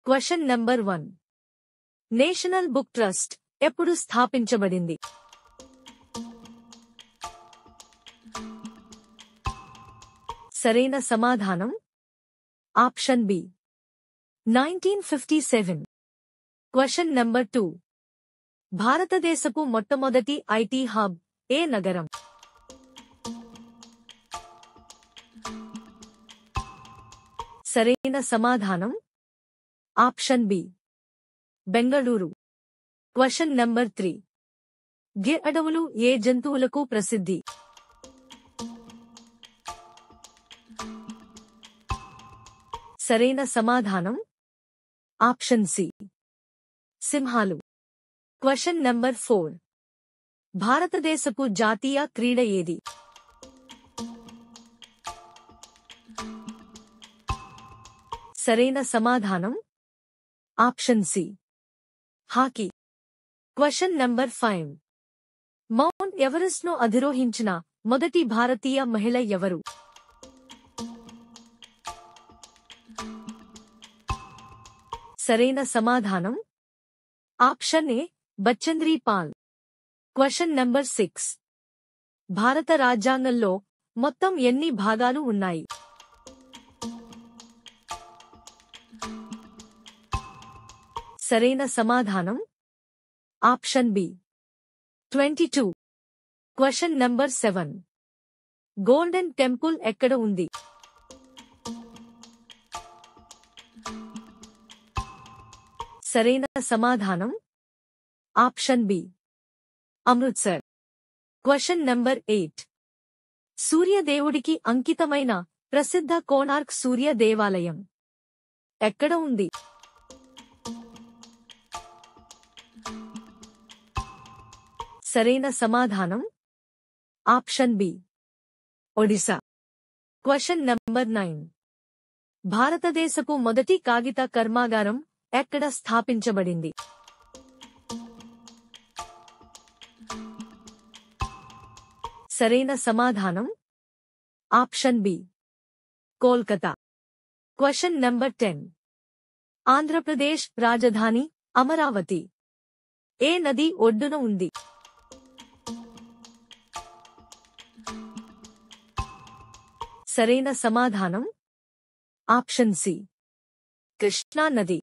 Question number 1. National book trust ఎప్పుడు స్థాపించబడింది? సరైన సమాధానం ఆప్షన్ బి 1957. Question number 2. భారతదేశపు మొట్టమొదటి ఐటీ హబ్ ఏ నగరం? సరైన సమాధానం option B Bengaluru. Question number 3. గిర్ అడవులు ఏ జంతువులకు ప్రసిద్ధి? సరైన సమాధానం ఆప్షన్ సి సింహాలు. Question number 4. భారతదేశపు జాతీయ క్రీడ ఏది? సరైన సమాధానం option C hockey. Question number 5. Mount Everest ను అధిరోహించిన మొదటి భారతీయ మహిళ ఎవరు? సరైన సమాధానం option A Bachendri Pal. Question number 6. భారత రాజ్యాంగంలో మొత్తం ఎన్ని భాగాలు ఉన్నాయి? సరైన సమాధానం option B 22. Question number 7. Golden Temple ఎక్కడ ఉంది? సరైన సమాధానం option B Amritsar. Question number 8. సూర్యదేవుడికి అంకితమైన ప్రసిద్ధ కోణార్క్ సూర్య దేవాలయం ఎక్కడ ఉంది? సరైన సమాధానం option B Odisha. Question number 9. భారతదేశపు మొదటి కాగిత కర్మాగారం ఎక్కడ స్థాపించబడింది? సరైన సమాధానం option B Kolkata. Question number 10. Andhra Pradesh రాజధాని అమరావతి ఏ నది ఒడ్డున ఉంది? సరైన సమాధానం ఆప్షన్ సి కృష్ణా నది.